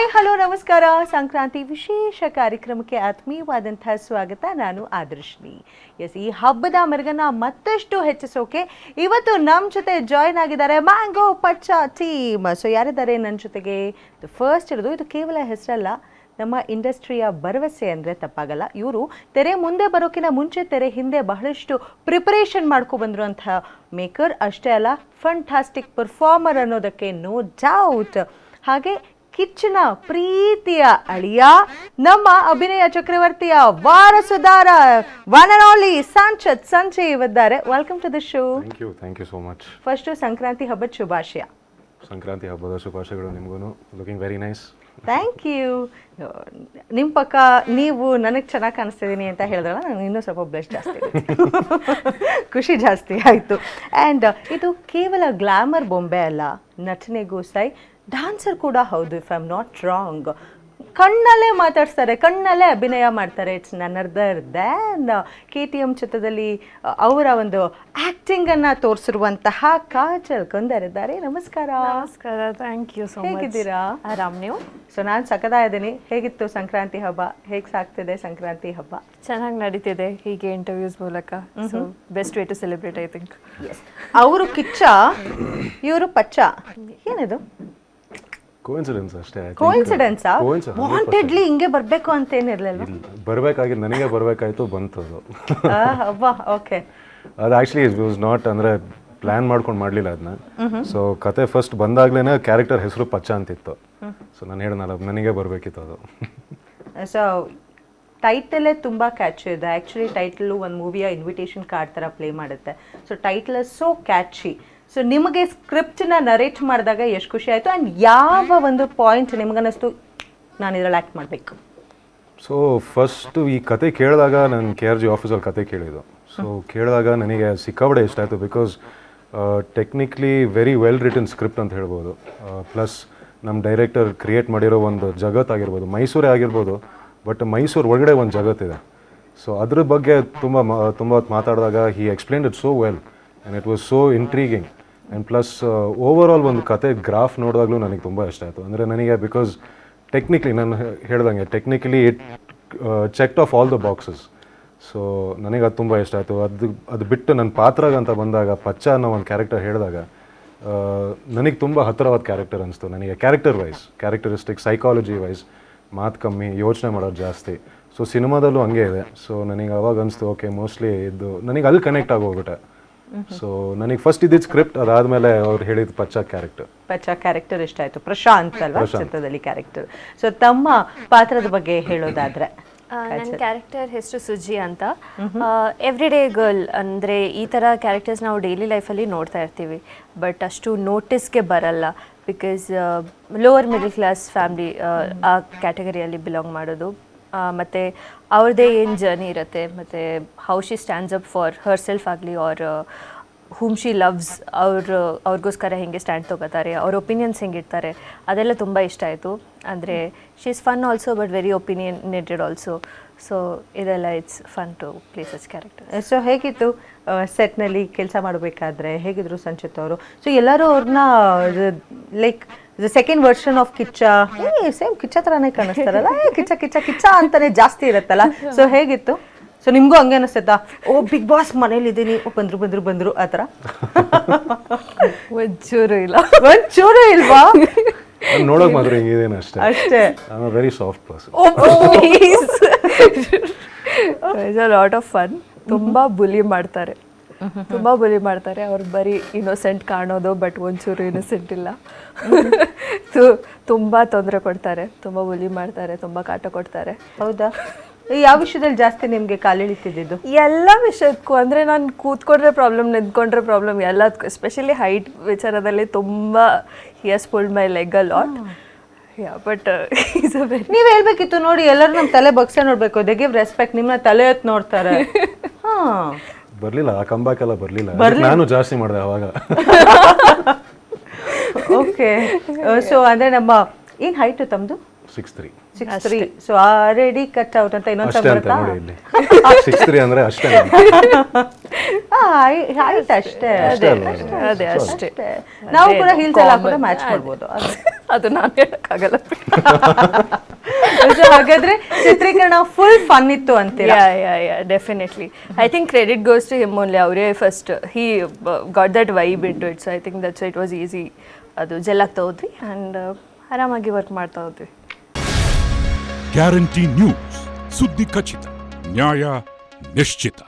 Hi hello ನಮಸ್ಕಾರ. ಸಂಕ್ರಾಂತಿ ವಿಶೇಷ ಕಾರ್ಯಕ್ರಮಕ್ಕೆ ಆತ್ಮೀಯವಾದಂತಹ ಸ್ವಾಗತ. ನಾನು ಆದರ್ಶಿನಿ. ಎಸ್, ಈ ಹಬ್ಬದ ಮೆರುಗನ್ನ ಮತ್ತಷ್ಟು ಹೆಚ್ಚಿಸೋಕೆ ಇವತ್ತು ನಮ್ಮ ಜೊತೆ ಜಾಯ್ನ್ ಆಗಿದ್ದಾರೆ ಮ್ಯಾಂಗೋ ಪಚ್ಚ ಟೀಮ್. ಸೊ ಯಾರಿದ್ದಾರೆ ನನ್ನ ಜೊತೆಗೆ? ಫಸ್ಟ್ ಇರೋದು, ಇದು ಕೇವಲ ಹೆಸರಲ್ಲ, ನಮ್ಮ ಇಂಡಸ್ಟ್ರಿಯ ಭರವಸೆ ಅಂದರೆ ತಪ್ಪಾಗಲ್ಲ. ಇವರು ತೆರೆ ಮುಂದೆ ಬರೋಕ್ಕಿಂತ ಮುಂಚೆ ತೆರೆ ಹಿಂದೆ ಬಹಳಷ್ಟು ಪ್ರಿಪರೇಷನ್ ಮಾಡ್ಕೊಬಂದಿರುವಂತಹ ಮೇಕರ್ ಅಷ್ಟೇ ಅಲ್ಲ, ಫಂಟಾಸ್ಟಿಕ್ ಪರ್ಫಾರ್ಮರ್ ಅನ್ನೋದಕ್ಕೆ ನೋ ಡೌಟ್. ಹಾಗೆ ಕಿಚ್ಚನ ಪ್ರೀತಿಯ ಅಳಿಯ, ನಮ್ಮ ಅಭಿನಯ ಚಕ್ರವರ್ತಿಯ ವಾರಸುದಾರ, one and only Sanchith Sanjay ಇದ್ದಾರೆ. Welcome to the show. Thank you so much. First Sankranti ಹಬ್ಬದ ಶುಭಾಶಯ. ಸಂಕ್ರಾಂತಿ ಹಬ್ಬದ ಶುಭಾಶಯಗಳು ನಿಮಗೂ. Looking very nice. Thank you. ನಿಮ್ಮ ಪಕ್ಕ ನೀವು ನನಗೆ ಚೆನ್ನಾಗಿ ಕಾಣಿಸ್ತಿದ್ದೀನಿ ಅಂತ ಹೇಳಿದ್ರಲ್ಲ, ನನಗೆ ಇನ್ನೂ ಸ್ವಲ್ಪ ಬ್ಲಶ್ ಜಾಸ್ತಿ ಖುಷಿ ಜಾಸ್ತಿ ಆಯಿತು. ಆ್ಯಂಡ್ ಇದು ಕೇವಲ ಗ್ಲಾಮರ್ ಬೊಂಬೆ ಅಲ್ಲ, ನಟನೆಗೂ ಸೈ ಡ್ಯಾನ್ಸರ್ ಕೂಡ ಹೌದು, if I am not wrong. ಕಣ್ಣಲ್ಲೇ ಮಾತಾಡ್ತಾರೆ, ಕಣ್ಣಲ್ಲೇ ಅಭಿನಯ ಮಾಡ್ತಾರೆ. ಇಟ್ಸ್ ನನ್ ಅದರ್ ದ್ಯಾನ್ KTM ಚಿತ್ರದಲ್ಲಿ ಅವರ ಒಂದು ಆ್ಯಕ್ಟಿಂಗನ್ನು ತೋರಿಸಿರುವಂತಹ ಕಾಜಲ್ ಕುಂದರಿದ್ದಾರೆ. ನಮಸ್ಕಾರ. ನಮಸ್ಕಾರ. Thank you so much. ಹೇಗಿದ್ದೀರಾ? ಆರಾಮ್, ನೀವು? ಸೊ ನಾನು ಸಖತ್ತಾಗಿದ್ದೀನಿ. ಹೇಗಿತ್ತು ಸಂಕ್ರಾಂತಿ ಹಬ್ಬ? ಹೇಗೆ ಸಾಗ್ತಿದೆ ಸಂಕ್ರಾಂತಿ ಹಬ್ಬ? ಚೆನ್ನಾಗಿ ನಡೀತಿದೆ ಹೀಗೆ ಇಂಟರ್ವ್ಯೂಸ್ ಮೂಲಕ. So best way to celebrate I think. Yes, ಅವರು ಕಿಚ್ಚ, ಇವರು ಪಚ್ಚ. ಏನಿದು ಕೋಇನ್ಸಿಡೆನ್ಸ್ ಅಷ್ಟೇ. ಕೋಇನ್ಸಿಡೆನ್ಸಾ? ವಾಂಟೆಡ್ಲಿ ಹಿಂಗೆ ಬರಬೇಕು ಅಂತ ಏನಿರಲಿಲ್ಲ. ಬರಬೇಕಾಗಿದ್ದು ನನಗೆ ಬರಬೇಕಾಯ್ತು, ಬಂತು ಅದು. ಹಬ್ಬ. ಓಕೆ. ಅದು ಆ್ಯಕ್ಚುಲಿ ಇಟ್ ವಾಸ್ ನಾಟ್, ಅಂದರೆ ಪ್ಲ್ಯಾನ್ ಮಾಡ್ಕೊಂಡು ಮಾಡಲಿಲ್ಲ ಅದನ್ನ. ಸೊ ಕತೆ ಫಸ್ಟ್ ಬಂದಾಗ್ಲೇ ಕ್ಯಾರೆಕ್ಟರ್ ಹೆಸರು ಪಚ್ಚ ಅಂತಿತ್ತು. ಸೊ ನಾನು ಹೇಳಿದ್ನಲ್ಲ, ನನಗೆ ಬರಬೇಕಿತ್ತು ಅದು. ಸೊ ಟೈಟಲೇ ತುಂಬ ಕ್ಯಾಚಿ ಇದೆ. ಆ್ಯಕ್ಚುಲಿ ಟೈಟಲು ಒಂದು ಮೂವಿಯ ಇನ್ವಿಟೇಷನ್ ಕಾರ್ಡ್ ಥರ ಪ್ಲೇ ಮಾಡುತ್ತೆ. So title so catchy. So ನಿಮಗೆ ಸ್ಕ್ರಿಪ್ಟನ್ನ ನರೇಟ್ ಮಾಡಿದಾಗ ಎಷ್ಟು ಖುಷಿ ಆಯಿತು? ಆ್ಯಂಡ್ ಯಾವ ಒಂದು ಪಾಯಿಂಟ್ ನಿಮಗನ್ನಿಸ್ತು ನಾನು ಇದರಲ್ಲಿ ಆ್ಯಕ್ಟ್ ಮಾಡಬೇಕು? ಸೊ ಫಸ್ಟು ಈ ಕತೆ ಕೇಳಿದಾಗ ನಾನು KRG ಆಫೀಸಲ್ಲಿ ಕತೆ ಕೇಳಿದ್ದು. ಸೊ ಕೇಳಿದಾಗ ನನಗೆ ಸಿಕ್ಕಾಬಡೆ ಇಷ್ಟ ಆಯಿತು. Because technically very well written script ಅಂತ ಹೇಳ್ಬೋದು. ಪ್ಲಸ್ ನಮ್ಮ ಡೈರೆಕ್ಟರ್ ಕ್ರಿಯೇಟ್ ಮಾಡಿರೋ ಒಂದು ಜಗತ್ತಾಗಿರ್ಬೋದು, ಮೈಸೂರೇ ಆಗಿರ್ಬೋದು, ಬಟ್ ಮೈಸೂರು ಒಳಗಡೆ ಒಂದು ಜಗತ್ತಿದೆ. ಸೊ ಅದ್ರ ಬಗ್ಗೆ ತುಂಬ ಮಾತಾಡಿದಾಗ he explained it so well and it was so intriguing. And plus overall ಒಂದು ಕತೆ ಗ್ರಾಫ್ ನೋಡಿದಾಗಲೂ ನನಗೆ ತುಂಬ ಇಷ್ಟ ಆಯಿತು. ಅಂದರೆ ನನಗೆ ಬಿಕಾಸ್ ಟೆಕ್ನಿಕ್ಲಿ ನಾನು ಹೇಳ್ದಂಗೆ technically it checked of all the boxes. So ನನಗೆ ಅದು ತುಂಬ ಇಷ್ಟ ಆಯಿತು. ಅದು ಬಿಟ್ಟು ನನ್ನ ಪಾತ್ರಗಂತ ಬಂದಾಗ ಪಚ್ಚ ಅನ್ನೋ ಒಂದು ಕ್ಯಾರೆಕ್ಟರ್ ಹೇಳಿದಾಗ ನನಗೆ ತುಂಬ ಹತ್ತಿರವಾದ ಕ್ಯಾರೆಕ್ಟರ್ ಅನಿಸ್ತು ನನಗೆ. Character wise, characteristic, psychology wise ಮಾತು ಕಮ್ಮಿ, ಯೋಚನೆ ಮಾಡೋದು ಜಾಸ್ತಿ. ಸೊ ಸಿನಿಮಾದಲ್ಲೂ ಹಂಗೆ ಇದೆ. ಸೊ ನನಗೆ ಅವಾಗ ಅನಿಸ್ತು, ಓಕೆ ಮೋಸ್ಟ್ಲಿ ಇದು ನನಗೆ ಅಲ್ಲಿ ಕನೆಕ್ಟ್ ಆಗೋಗ್ಬಿಟ್ಟೆ. ಸೊ ನನಗೆ ಫಸ್ಟ್ ಇದ್ದಿದ್ದು ಸ್ಕ್ರಿಪ್ಟ್, ಅದಾದಮೇಲೆ ಅವ್ರು ಹೇಳಿದ ಪಚ್ಚ ಕ್ಯಾರೆಕ್ಟರ್ ಇಷ್ಟ ಆಯಿತು. ಪ್ರಶಾಂತ್ ಅಲ್ವಾ ಚಿತ್ರದಲ್ಲಿ ಕ್ಯಾರೆಕ್ಟರ್? ಸೊ ತಮ್ಮ ಪಾತ್ರದ ಬಗ್ಗೆ ಹೇಳೋದಾದ್ರೆ? ನನ್ನ ಕ್ಯಾರೆಕ್ಟರ್ ಹೆಸರು ಸುಜಿ ಅಂತ. ಎವ್ರಿ ಡೇ ಗರ್ಲ್ ಅಂದರೆ ಈ ಥರ ಕ್ಯಾರೆಕ್ಟರ್ಸ್ ನಾವು ಡೈಲಿ ಲೈಫಲ್ಲಿ ನೋಡ್ತಾ ಇರ್ತೀವಿ, ಬಟ್ ಅಷ್ಟು ನೋಟಿಸ್ಗೆ ಬರಲ್ಲ. Because lower middle class family ಆ ಕ್ಯಾಟಗರಿಯಲ್ಲಿ ಬಿಲಾಂಗ್ ಮಾಡೋದು. ಮತ್ತು ಅವ್ರದ್ದೇ ಏನು ಜರ್ನಿ ಇರುತ್ತೆ, ಮತ್ತು how she stands up for her self ಆಗಲಿ ಆರ್ ಹೂಮ್ ಶಿ ಲವ್ಸ್, ಅವ್ರಿಗೋಸ್ಕರ ಹೆಂಗೆ ಸ್ಟ್ಯಾಂಡ್ ತೊಗೋತಾರೆ, ಅವ್ರ ಒಪಿನಿಯನ್ಸ್ ಹೆಂಗಿರ್ತಾರೆ, ಅದೆಲ್ಲ ತುಂಬ ಇಷ್ಟ ಆಯಿತು. ಅಂದರೆ she is fun also but very opinionated also. So ಇದೆಲ್ಲ it's fun to play such character. So ಹೇಗಿತ್ತು ಸೆಟ್ನಲ್ಲಿ ಕೆಲಸ ಮಾಡಬೇಕಾದ್ರೆ? ಹೇಗಿದ್ರು ಸಂಚಿತ್ ಅವರು? ಸೊ ಎಲ್ಲರೂ ಅವ್ರನ್ನ like the second version of Kichcha, same Kichcha ಥರನೇ ಕಾಣಿಸ್ತಾರಲ್ಲ, ಕಿಚ್ಚ ಕಿಚ್ಚ ಕಿಚ್ಚ ಅಂತಾನೆ ಜಾಸ್ತಿ ಇರುತ್ತಲ್ಲ. ಸೊ ಹೇಗಿತ್ತು? ಸೊ ನಿಮಗೂ ಹಂಗೆ ಅನಿಸ್ತೈತಾ, ಓ ಬಿಗ್ ಬಾಸ್ ಮನೇಲಿದ್ದೀನಿ, ಬಂದ್ರು ಆ ಥರ? ಒಂಚೂರು ಇಲ್ವಾ? ನೋಡೋಕೆ ಮಾತ್ರ ಹಿಂಗಿದೇನು ಅಷ್ಟೇ. Very soft person. It's a lot of fun. ತುಂಬ ಬುಲಿ ಮಾಡ್ತಾರೆ. ಅವ್ರು ಬರೀ ಇನ್ನೋಸೆಂಟ್ ಕಾಣೋದು, ಬಟ್ ಒಂಚೂರು ಇನ್ನೋಸೆಂಟ್ ಇಲ್ಲ. ತುಂಬ ತೊಂದರೆ ಕೊಡ್ತಾರೆ, ತುಂಬ ಬುಲಿ ಮಾಡ್ತಾರೆ, ತುಂಬ ಕಾಟ ಕೊಡ್ತಾರೆ. ಹೌದಾ? ಯಾವ ವಿಷಯದಲ್ಲಿ ಜಾಸ್ತಿ ನಿಮಗೆ ಕಾಲಿಳಿತಿದ್ದು? ಎಲ್ಲ ವಿಷಯಕ್ಕೂ. ಅಂದರೆ ನಾನು ಕೂತ್ಕೊಂಡ್ರೆ ಪ್ರಾಬ್ಲಮ್, ನಿಂತ್ಕೊಂಡ್ರೆ ಪ್ರಾಬ್ಲಮ್, ಎಲ್ಲದಕ್ಕೂ. ಎಸ್ಪೆಷಲಿ ಹೈಟ್ ವಿಚಾರದಲ್ಲಿ ತುಂಬ he has pulled my leg a lot. But ನೀವು ಹೇಳ್ಬೇಕಿತ್ತು, ನೋಡಿ ಎಲ್ಲರೂ ನಮ್ಮ ತಲೆ ಬಗ್ಸೆ ನೋಡ್ಬೇಕು, ದೇ ಗಿವ್ ರೆಸ್ಪೆಕ್ಟ್, ನಿಮ್ಮನ್ನ ತಲೆ ಎತ್ತು ನೋಡ್ತಾರೆ. ಬರಲಿಲ್ಲ, ಆ ಕಂಬ್ಯಾಕ್ ಎಲ್ಲ ಬರಲಿಲ್ಲ. ನಾನು ಜಾಸ್ತಿ ಮಾಡಿದೆ ಅವಾಗ. ಓಕೆ. ಸೊ ಅಂದರೆ ನಮ್ಮ ಏನು ಹೈಟ್ ತಮ್ಮದು? 6'3". 6'3". ಸೊ ಆಲ್ರೆಡಿ ಕಟ್ ಔಟ್ ಅಂತ ಇನ್ನೊಂದ್ಸಲ ಬರುತ್ತಾ? 6'3" ಅಂದರೆ ಅಷ್ಟೇ. ಹೈಟ್ ಅಷ್ಟೇ. ಅದೇ ಅಷ್ಟೇ. ನಾವು ಕೂಡ ಹೀಲ್ಸ್ ಎಲ್ಲ ಹಾಕಿದ್ರೆ ಮ್ಯಾಚ್ ಮಾಡ್ಬೋದು. ಅದು ನಾನು ಹೇಳೋಕ್ಕಾಗಲ್ಲ. So, ಹಾಗಾದ್ರೆ ಚಿತ್ರೀಕರಣ ಫುಲ್ ಫನ್ ಇತ್ತು ಅಂತೀರಾ? Yeah definitely. I think credit goes to him only. ಅವರೇ first he got that vibe into it. So I think that's it was easy. ಅದು ಜೆಲ್ ಆಗ್ತಾ ಹೋದ್ವಿ ಆ್ಯಂಡ್ ಆರಾಮಾಗಿ ವರ್ಕ್ ಮಾಡ್ತಾ ಹೋದ್ವಿ. ಗ್ಯಾರಂಟಿ ನ್ಯೂಸ್, ಸುದ್ದಿ ಖಚಿತ, ನ್ಯಾಯ ನಿಶ್ಚಿತ.